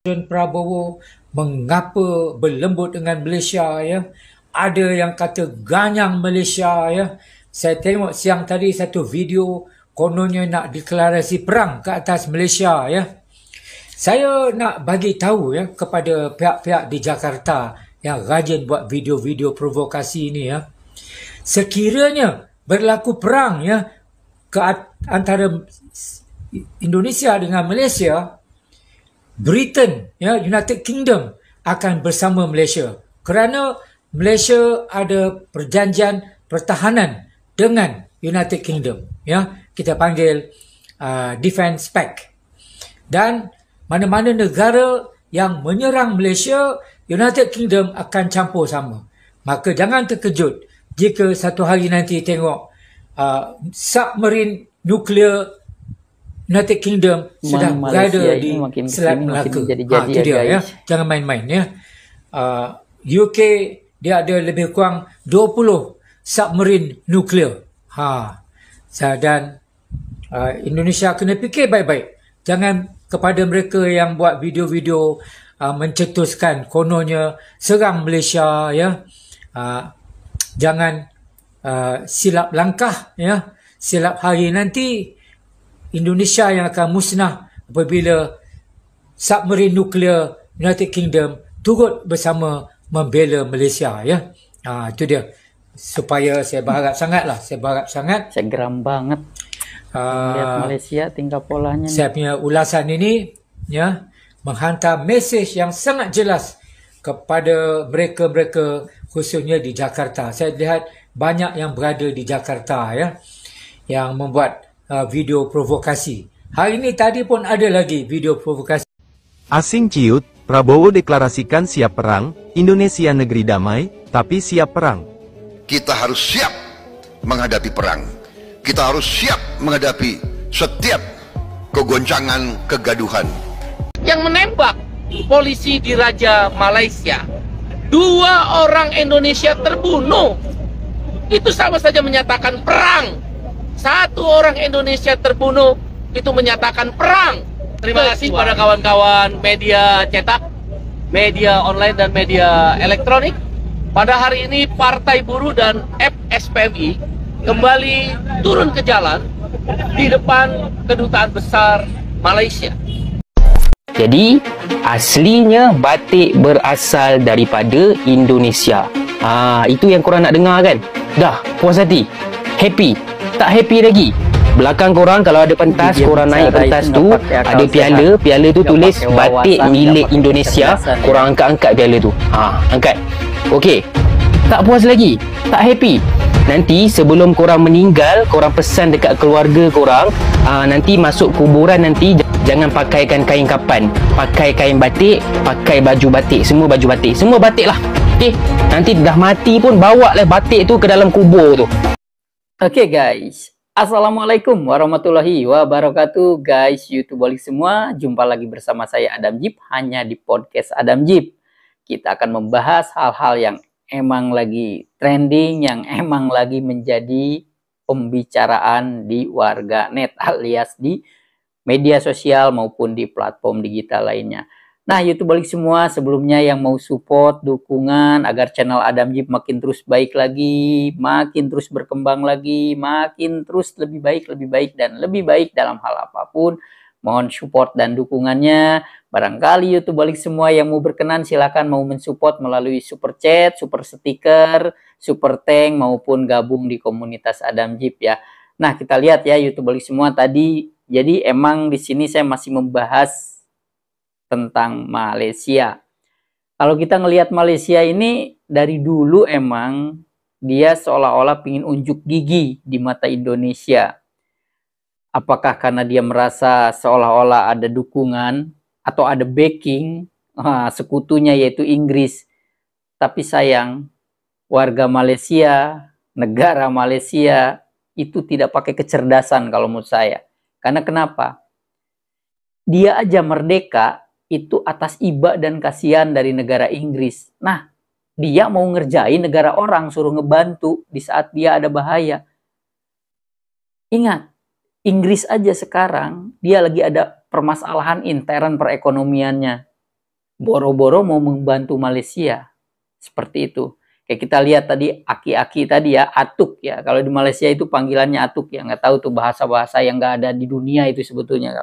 Presiden Prabowo mengapa berlembut dengan Malaysia, ya. Ada yang kata ganyang Malaysia, ya. Saya tengok siang tadi satu video kononnya nak deklarasi perang ke atas Malaysia, ya. Saya nak bagi tahu, ya, kepada pihak-pihak di Jakarta yang rajin buat video-video provokasi ini, ya. Sekiranya berlaku perang, ya, antara Indonesia dengan Malaysia, Britain, ya, United Kingdom akan bersama Malaysia kerana Malaysia ada perjanjian pertahanan dengan United Kingdom, ya, kita panggil Defence Pact. Dan mana-mana negara yang menyerang Malaysia, United Kingdom akan campur sama. Maka jangan terkejut jika satu hari nanti tengok submarine nuklear United Kingdom sudah berada di Selat Melaka. Itu dia, ya. Jangan main-main, ya. UK dia ada lebih kurang 20 submarine nuklear. Dan Indonesia kena fikir baik-baik. Jangan kepada mereka yang buat video-video mencetuskan kononnya serang Malaysia, ya. Jangan silap langkah, ya. Silap hari nanti Indonesia yang akan musnah apabila submarine nuklear United Kingdom turut bersama membela Malaysia, ya. Itu dia. Supaya saya berharap sangatlah, Saya geram banget lihat Malaysia tingkah polanya. Saya punya ulasan ini, ya, menghantar mesej yang sangat jelas kepada mereka-mereka khususnya di Jakarta. Saya lihat banyak yang berada di Jakarta, ya, yang membuat video provokasi. Hari ini tadi pun ada lagi video provokasi. Asing ciut, Prabowo deklarasikan siap perang, Indonesia negeri damai, tapi siap perang. Kita harus siap menghadapi perang. Kita harus siap menghadapi setiap kegoncangan, kegaduhan. Yang menembak polisi di Raja Malaysia, 2 orang Indonesia terbunuh. Itu sama saja menyatakan perang. 1 orang Indonesia terbunuh, itu menyatakan perang. Terima kasih pada kawan-kawan media cetak, media online dan media elektronik. Pada hari ini Partai Buruh dan FSPMI kembali turun ke jalan di depan Kedutaan Besar Malaysia. Jadi aslinya batik berasal daripada Indonesia. Itu yang korang nak dengar kan? Dah puas hati? Happy? Tak happy lagi? Belakang korang kalau ada pentas, korang naik pentas tu, ada piala tu tulis batik milik Indonesia, korang angkat piala tu. Angkat. Okey. Tak puas lagi? Tak happy? Nanti sebelum korang meninggal, korang pesan dekat keluarga korang, nanti masuk kuburan nanti jangan pakaikan kain kapan, pakai kain batik, pakai baju batik, semua baju batik, semua batik lah. Okey. Nanti dah mati pun bawa lah batik tu ke dalam kubur tu. Oke guys, Assalamualaikum warahmatullahi wabarakatuh guys, YouTuber semua. Jumpa lagi bersama saya Adam Jeep, hanya di podcast Adam Jeep. Kita akan membahas hal-hal yang emang lagi trending, yang emang lagi menjadi pembicaraan di warganet alias di media sosial maupun di platform digital lainnya. Nah, YouTuber semua, sebelumnya yang mau support, dukungan agar channel Adam Jeep makin terus baik lagi, makin terus berkembang lagi, makin terus lebih baik dan lebih baik dalam hal apapun, mohon support dan dukungannya. Barangkali YouTuber semua yang mau berkenan silakan mau mensupport melalui super chat, super stiker, super thank maupun gabung di komunitas Adam Jeep, ya. Nah, kita lihat ya YouTuber semua tadi. Jadi emang di sini saya masih membahas tentang Malaysia. Kalau kita ngelihat Malaysia ini dari dulu emang dia seolah-olah ingin unjuk gigi di mata Indonesia. Apakah karena dia merasa seolah-olah ada dukungan atau ada backing sekutunya yaitu Inggris. Tapi sayang, warga Malaysia, negara Malaysia itu tidak pakai kecerdasan kalau menurut saya. Karena kenapa? Dia aja merdeka itu atas iba dan kasihan dari negara Inggris. Nah, dia mau ngerjain negara orang, suruh ngebantu di saat dia ada bahaya. Ingat, Inggris aja sekarang dia lagi ada permasalahan intern perekonomiannya. boro-boro mau membantu Malaysia. Seperti itu. Kayak kita lihat tadi aki-aki tadi ya, atuk ya. Kalau di Malaysia itu panggilannya atuk ya. Nggak tahu tuh bahasa-bahasa yang nggak ada di dunia itu sebetulnya.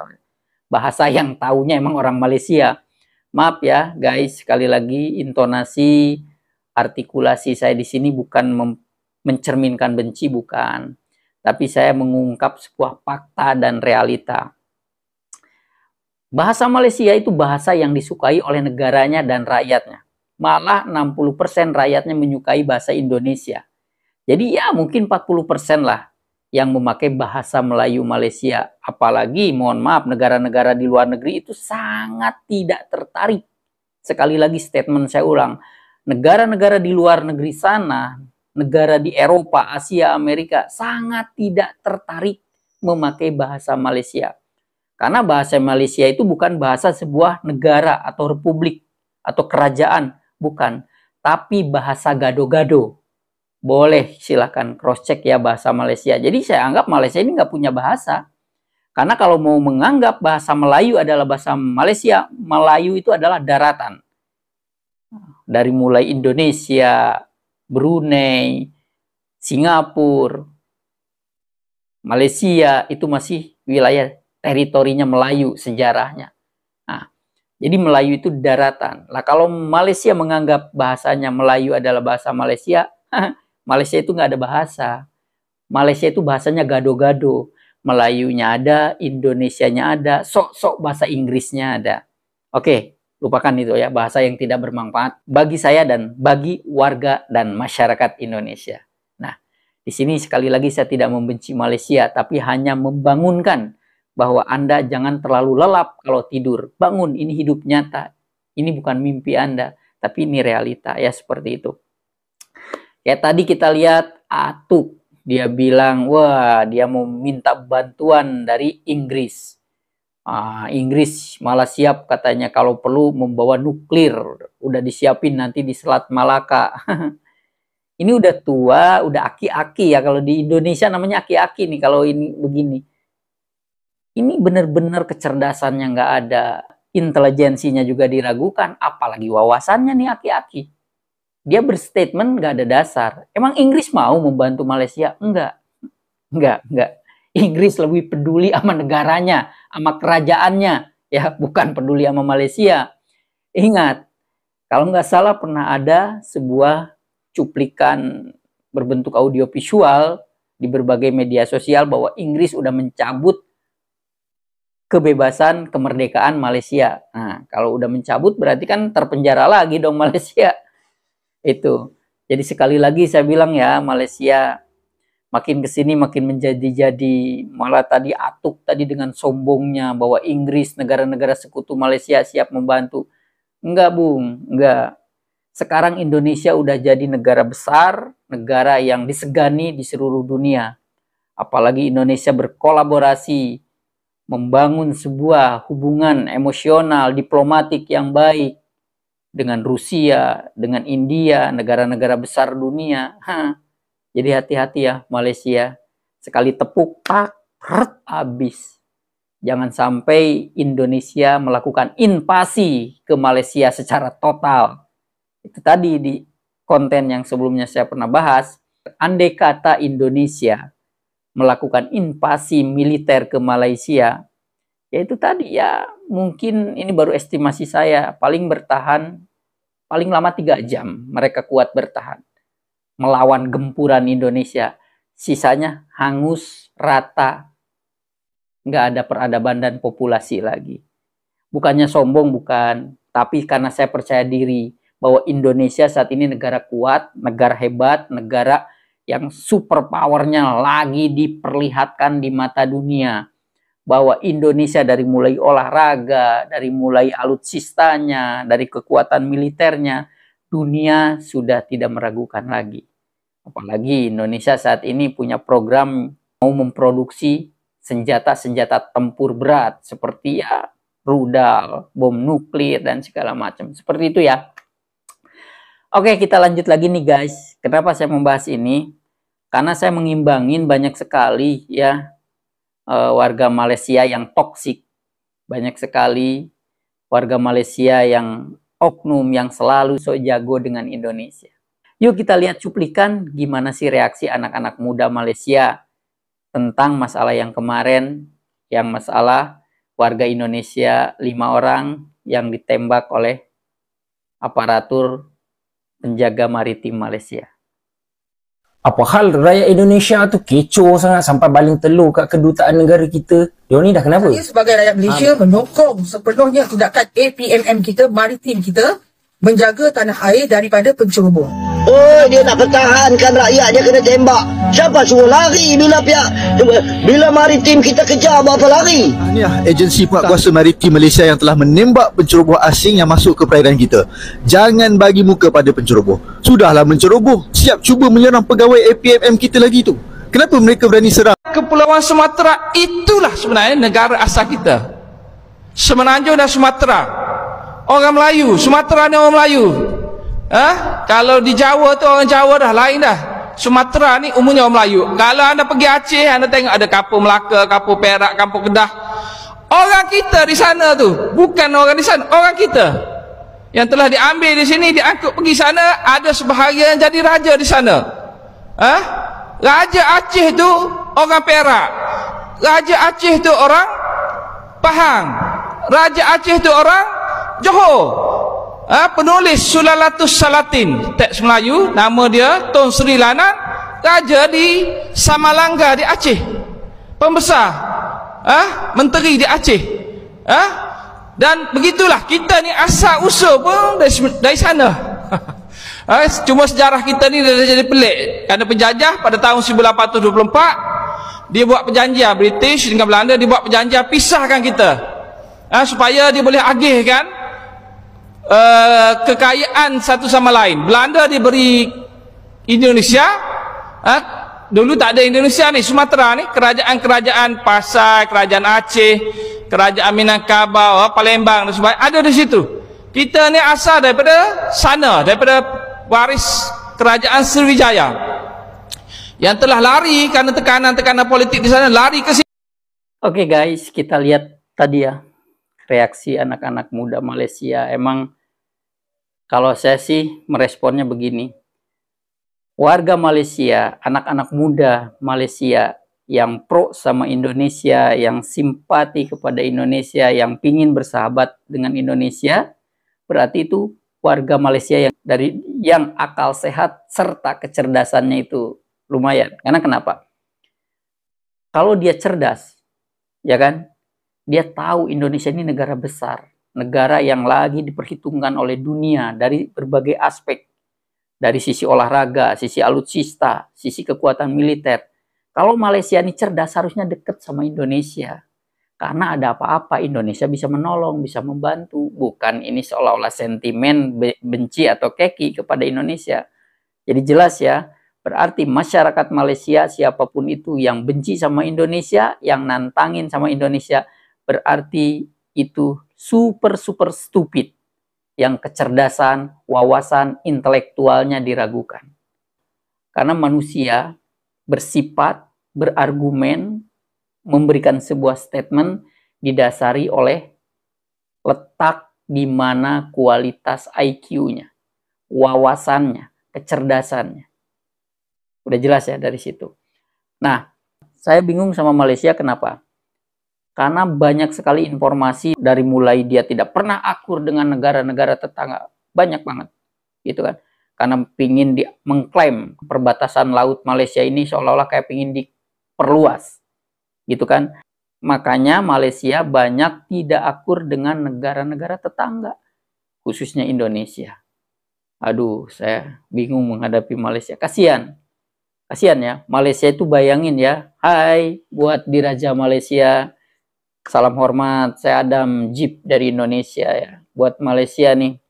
Bahasa yang taunya emang orang Malaysia. Maaf ya guys, sekali lagi intonasi, artikulasi saya di sini bukan mencerminkan benci, bukan. Tapi saya mengungkap sebuah fakta dan realita. Bahasa Malaysia itu bahasa yang disukai oleh negaranya dan rakyatnya. Malah 60% rakyatnya menyukai bahasa Indonesia. Jadi ya mungkin 40% lah yang memakai bahasa Melayu Malaysia. Apalagi mohon maaf negara-negara di luar negeri itu sangat tidak tertarik. Sekali lagi statement saya ulang. Negara-negara di luar negeri sana, negara di Eropa, Asia, Amerika sangat tidak tertarik memakai bahasa Malaysia. Karena bahasa Malaysia itu bukan bahasa sebuah negara atau republik atau kerajaan. Bukan, tapi bahasa gado-gado. Boleh silahkan cross check ya bahasa Malaysia. Jadi saya anggap Malaysia ini nggak punya bahasa. Karena kalau mau menganggap bahasa Melayu adalah bahasa Malaysia, Melayu itu adalah daratan. Dari mulai Indonesia, Brunei, Singapura, Malaysia itu masih wilayah teritorinya Melayu sejarahnya. Jadi Melayu itu daratan. Lah kalau Malaysia menganggap bahasanya Melayu adalah bahasa Malaysia, Malaysia itu nggak ada bahasa. Malaysia itu bahasanya gado-gado. Melayunya ada, Indonesianya ada, sok-sok bahasa Inggrisnya ada. Oke, lupakan itu ya, bahasa yang tidak bermanfaat bagi saya dan bagi warga dan masyarakat Indonesia. Nah, di sini sekali lagi saya tidak membenci Malaysia, tapi hanya membangunkan bahwa Anda jangan terlalu lelap kalau tidur. Bangun, ini hidup nyata. Ini bukan mimpi Anda, tapi ini realita ya, seperti itu. Kayak tadi kita lihat Atuk, dia bilang, wah dia mau minta bantuan dari Inggris. Inggris malah siap katanya kalau perlu membawa nuklir. Udah disiapin nanti di Selat Malaka. Ini udah tua, udah aki-aki ya. Kalau di Indonesia namanya aki-aki nih kalau ini begini. Ini benar-benar kecerdasannya nggak ada, intelijensinya juga diragukan, apalagi wawasannya nih aki-aki. Dia berstatement nggak ada dasar. Emang Inggris mau membantu Malaysia? Enggak. Inggris lebih peduli sama negaranya, sama kerajaannya, ya bukan peduli sama Malaysia. Ingat, kalau nggak salah pernah ada sebuah cuplikan berbentuk audiovisual di berbagai media sosial bahwa Inggris udah mencabut kebebasan kemerdekaan Malaysia. Nah, kalau udah mencabut berarti kan terpenjara lagi dong Malaysia. Itu. Jadi sekali lagi saya bilang ya, Malaysia makin kesini makin menjadi-jadi. Malah tadi Atuk tadi dengan sombongnya bahwa Inggris, negara-negara sekutu Malaysia siap membantu. Enggak, Bung. Enggak. Sekarang Indonesia udah jadi negara besar, negara yang disegani di seluruh dunia. Apalagi Indonesia berkolaborasi membangun sebuah hubungan emosional, diplomatik yang baik dengan Rusia, dengan India, negara-negara besar dunia. Jadi hati-hati ya Malaysia. Sekali tepuk, tak, habis. Jangan sampai Indonesia melakukan invasi ke Malaysia secara total. Itu tadi di konten yang sebelumnya saya pernah bahas. Andai kata Indonesia melakukan invasi militer ke Malaysia, ya itu tadi ya mungkin ini baru estimasi saya, paling bertahan paling lama 3 jam mereka kuat bertahan melawan gempuran Indonesia, sisanya hangus rata, nggak ada peradaban dan populasi lagi. Bukannya sombong, bukan, tapi karena saya percaya diri bahwa Indonesia saat ini negara kuat, negara hebat, negara yang super powernya lagi diperlihatkan di mata dunia. Bahwa Indonesia dari mulai olahraga, dari mulai alutsistanya, dari kekuatan militernya, dunia sudah tidak meragukan lagi. Apalagi Indonesia saat ini punya program mau memproduksi senjata-senjata tempur berat seperti ya rudal, bom nuklir dan segala macam. Seperti itu ya. Oke, kita lanjut lagi nih guys. Kenapa saya membahas ini? Karena saya mengimbangin banyak sekali ya warga Malaysia yang toksik. Banyak sekali warga Malaysia yang oknum yang selalu sok jago dengan Indonesia. Yuk kita lihat cuplikan gimana sih reaksi anak-anak muda Malaysia tentang masalah yang kemarin, yang masalah warga Indonesia 5 orang yang ditembak oleh aparatur penjaga maritim Malaysia. Apa hal rakyat Indonesia tu kecoh sangat sampai baling telur kat kedutaan negara kita. Diorang ni dah kenapa? Saya sebagai rakyat Malaysia menyokong sepenuhnya tindakan APMM kita, maritim kita, menjaga tanah air daripada penceroboh. Oh, dia nak pertahankan rakyat, dia kena tembak. Siapa suruh lari bila maritim kita kejar, buat apa lari? Inilah agensi penguatkuasa maritim Malaysia yang telah menembak penceroboh asing yang masuk ke perairan kita. Jangan bagi muka pada penceroboh. Sudahlah menceroboh, siap cuba menyerang pegawai APMM kita lagi tu. Kenapa mereka berani serang? Kepulauan Sumatera itulah sebenarnya negara asal kita. Semenanjung dan Sumatera. Orang Melayu, Sumatera ni orang Melayu. Kalau di Jawa tu orang Jawa dah lain dah. Sumatera ni umumnya orang Melayu. Kalau anda pergi Aceh, anda tengok ada kampung Melaka, kampung Perak, kampung Kedah. Orang kita di sana tu, bukan orang di sana, orang kita yang telah diambil di sini, diangkut pergi sana, ada sebahagian jadi raja di sana. Raja Aceh tu orang Perak, Raja Aceh tu orang Pahang, Raja Aceh tu orang Johor. Penulis Sulalatus Salatin, teks Melayu, nama dia Tun Sri Lanang, raja di Samalangga di Aceh, pembesar, menteri di Aceh. Dan begitulah kita ni asal usul pun dari sana. Cuma sejarah kita ni dah jadi pelik. Kerana penjajah pada tahun 1824 dia buat perjanjian, British dengan Belanda, dia buat perjanjian pisahkan kita, supaya dia boleh agihkan kekayaan satu sama lain. Belanda diberi Indonesia, dulu tak ada Indonesia ni, Sumatera ni, kerajaan-kerajaan Pasai, kerajaan Aceh, kerajaan Minangkabau, Palembang dan sebagainya ada di situ. Kita ni asal daripada sana, daripada waris kerajaan Sriwijaya yang telah lari kerana tekanan-tekanan politik di sana, lari ke sini. Oke guys, kita lihat tadi ya reaksi anak-anak muda Malaysia. Emang kalau saya sih meresponnya begini. Warga Malaysia, anak-anak muda Malaysia yang pro sama Indonesia, yang simpati kepada Indonesia, yang pingin bersahabat dengan Indonesia, berarti itu warga Malaysia yang akal sehat serta kecerdasannya itu lumayan. Karena kenapa? Kalau dia cerdas, ya kan? Dia tahu Indonesia ini negara besar, negara yang lagi diperhitungkan oleh dunia dari berbagai aspek. Dari sisi olahraga, sisi alutsista, sisi kekuatan militer. Kalau Malaysia ini cerdas, harusnya dekat sama Indonesia. Karena ada apa-apa, Indonesia bisa menolong, bisa membantu. Bukan ini seolah-olah sentimen benci atau keki kepada Indonesia. Jadi jelas ya, berarti masyarakat Malaysia, siapapun itu yang benci sama Indonesia, yang nantangin sama Indonesia, berarti itu super stupid, yang kecerdasan, wawasan intelektualnya diragukan. Karena manusia bersifat, berargumen, memberikan sebuah statement didasari oleh letak di mana kualitas IQ-nya, wawasannya, kecerdasannya. Udah jelas ya dari situ. Nah, saya bingung sama Malaysia kenapa? Karena banyak sekali informasi dari mulai dia tidak pernah akur dengan negara-negara tetangga. Banyak banget. Gitu kan. Karena pingin mengklaim perbatasan laut Malaysia ini seolah-olah kayak pingin diperluas. Gitu kan. Makanya Malaysia banyak tidak akur dengan negara-negara tetangga. Khususnya Indonesia. Aduh, saya bingung menghadapi Malaysia. Kasihan. Kasihan ya. Malaysia itu bayangin ya. Hai buat Diraja Malaysia. Salam hormat, saya Adam Jeep dari Indonesia ya. Buat Malaysia nih,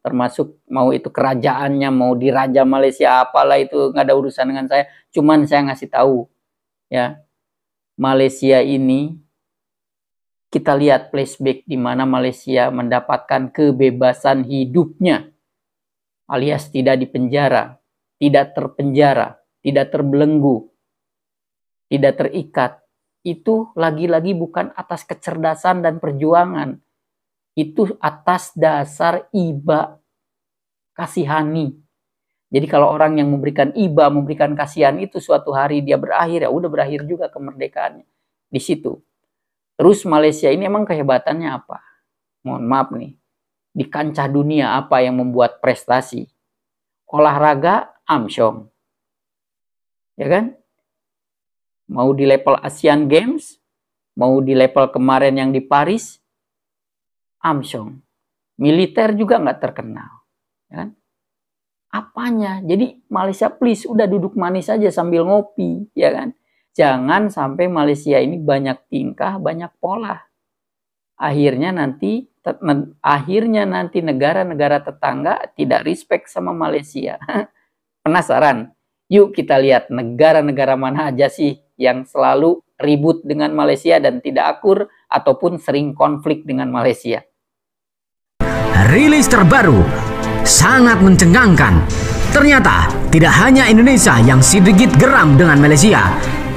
termasuk mau itu kerajaannya, mau diraja Malaysia, apalah itu nggak ada urusan dengan saya. Cuman saya ngasih tahu ya, Malaysia ini kita lihat flashback di mana Malaysia mendapatkan kebebasan hidupnya, alias tidak dipenjara, tidak terpenjara, tidak terbelenggu, tidak terikat. Itu lagi-lagi bukan atas kecerdasan dan perjuangan. Itu atas dasar iba kasihani. Jadi kalau orang yang memberikan iba, memberikan kasihan itu suatu hari dia berakhir, ya udah berakhir juga kemerdekaannya di situ. Terus Malaysia ini emang kehebatannya apa? Mohon maaf nih, di kancah dunia apa yang membuat prestasi? Olahraga amsyong, ya kan? Mau di level Asian Games, mau di level kemarin yang di Paris, amsyong. Militer juga nggak terkenal, ya kan? Apanya? Jadi Malaysia please udah duduk manis aja sambil ngopi, ya kan? Jangan sampai Malaysia ini banyak tingkah, banyak pola. Akhirnya nanti negara-negara tetangga tidak respect sama Malaysia. Penasaran? Yuk kita lihat negara-negara mana aja sih yang selalu ribut dengan Malaysia dan tidak akur ataupun sering konflik dengan Malaysia. Rilis terbaru sangat mencengangkan. Ternyata tidak hanya Indonesia yang sedikit geram dengan Malaysia.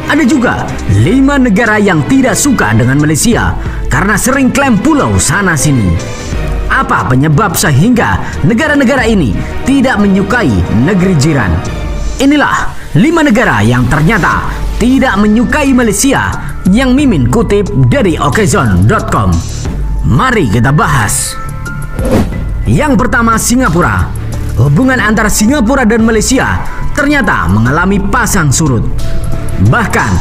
Ada juga 5 negara yang tidak suka dengan Malaysia karena sering klaim pulau sana sini. Apa penyebab sehingga negara-negara ini tidak menyukai negeri jiran? Inilah 5 negara yang ternyata tidak menyukai Malaysia yang Mimin kutip dari okezon.com. Mari kita bahas. Yang pertama, Singapura. Hubungan antara Singapura dan Malaysia ternyata mengalami pasang surut. Bahkan,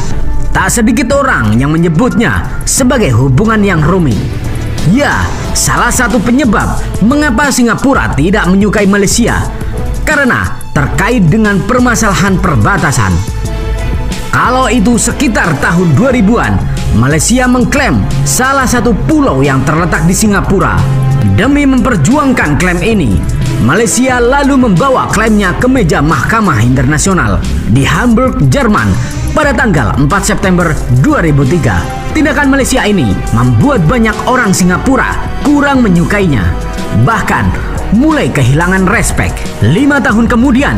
tak sedikit orang yang menyebutnya sebagai hubungan yang rumit. Ya, salah satu penyebab mengapa Singapura tidak menyukai Malaysia karena terkait dengan permasalahan perbatasan. Kalau itu sekitar tahun 2000-an, Malaysia mengklaim salah satu pulau yang terletak di Singapura. Demi memperjuangkan klaim ini, Malaysia lalu membawa klaimnya ke meja Mahkamah Internasional di Hamburg, Jerman pada tanggal 4 September 2003. Tindakan Malaysia ini membuat banyak orang Singapura kurang menyukainya. Bahkan mulai kehilangan respek. 5 tahun kemudian,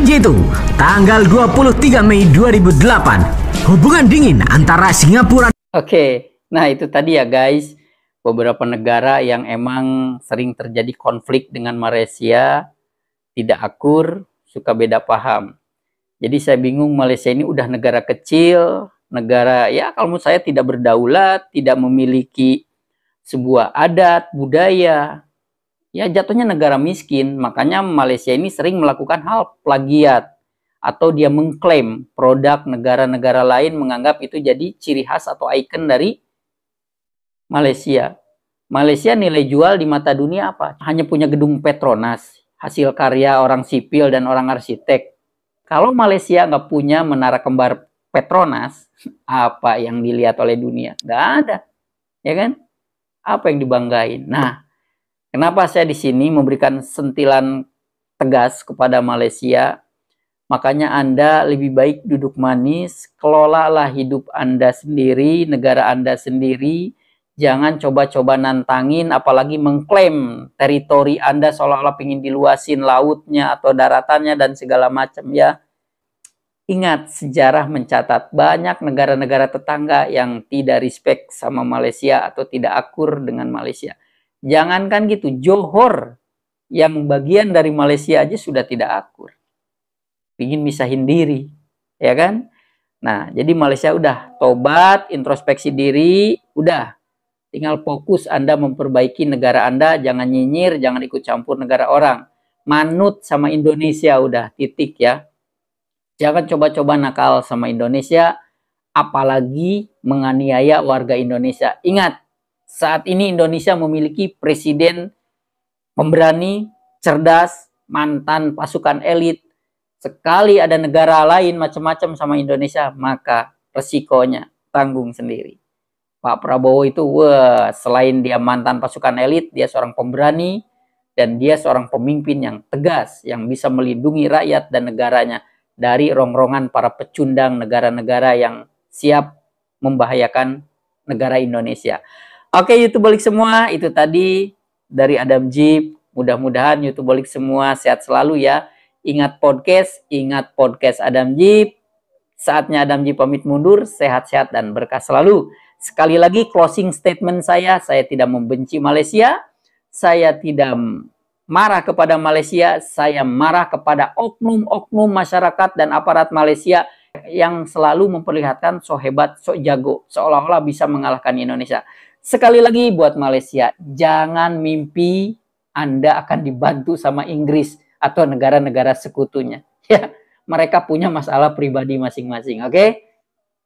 yaitu tanggal 23 Mei 2008, hubungan dingin antara Singapura. Oke, nah itu tadi ya guys, beberapa negara yang emang sering terjadi konflik dengan Malaysia, tidak akur, suka beda paham. Jadi saya bingung, Malaysia ini udah negara kecil, negara ya kalau menurut saya tidak berdaulat, tidak memiliki sebuah adat, budaya. Ya jatuhnya negara miskin, makanya Malaysia ini sering melakukan hal plagiat atau dia mengklaim produk negara-negara lain, menganggap itu jadi ciri khas atau ikon dari Malaysia. Malaysia nilai jual di mata dunia apa? Hanya punya gedung Petronas, hasil karya orang sipil dan orang arsitek. Kalau Malaysia nggak punya menara kembar Petronas, apa yang dilihat oleh dunia? Nggak ada, ya kan? Apa yang dibanggain? Nah, kenapa saya di sini memberikan sentilan tegas kepada Malaysia? Makanya Anda lebih baik duduk manis, kelolalah hidup Anda sendiri, negara Anda sendiri. Jangan coba-coba nantangin, apalagi mengklaim teritori Anda seolah-olah ingin diluasin lautnya atau daratannya dan segala macam ya. Ingat, sejarah mencatat banyak negara-negara tetangga yang tidak respect sama Malaysia atau tidak akur dengan Malaysia. Jangankan gitu, Johor yang bagian dari Malaysia aja sudah tidak akur. Ingin misahin diri, ya kan? Nah, jadi Malaysia udah tobat, introspeksi diri, udah. Tinggal fokus Anda memperbaiki negara Anda, jangan nyinyir, jangan ikut campur negara orang. Manut sama Indonesia udah, titik ya. Jangan coba-coba nakal sama Indonesia, apalagi menganiaya warga Indonesia. Ingat, saat ini Indonesia memiliki presiden pemberani, cerdas, mantan pasukan elit. Sekali ada negara lain macam-macam sama Indonesia, maka resikonya tanggung sendiri. Pak Prabowo itu, wah, selain dia mantan pasukan elit, dia seorang pemberani, dan dia seorang pemimpin yang tegas, yang bisa melindungi rakyat dan negaranya dari rongrongan para pecundang negara-negara yang siap membahayakan negara Indonesia. Oke, YouTubeolik semua, itu tadi dari Adam Jeep. Mudah-mudahan YouTubeolik semua sehat selalu ya. Ingat podcast Adam Jeep. Saatnya Adam Jeep pamit mundur, sehat-sehat dan berkah selalu. Sekali lagi closing statement saya tidak membenci Malaysia, saya tidak marah kepada Malaysia, saya marah kepada oknum-oknum masyarakat dan aparat Malaysia yang selalu memperlihatkan so hebat, so jago, seolah-olah bisa mengalahkan Indonesia. Sekali lagi buat Malaysia, jangan mimpi Anda akan dibantu sama Inggris atau negara-negara sekutunya. Ya, mereka punya masalah pribadi masing-masing, oke?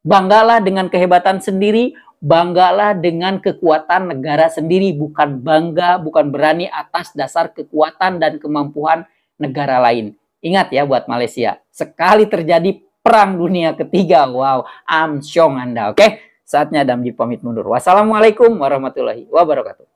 Banggalah dengan kehebatan sendiri, banggalah dengan kekuatan negara sendiri, bukan bangga, bukan berani atas dasar kekuatan dan kemampuan negara lain. Ingat ya buat Malaysia, sekali terjadi Perang Dunia Ketiga, wow, amsyong Anda, oke? Saatnya Damji pamit mundur. Wassalamualaikum warahmatullahi wabarakatuh.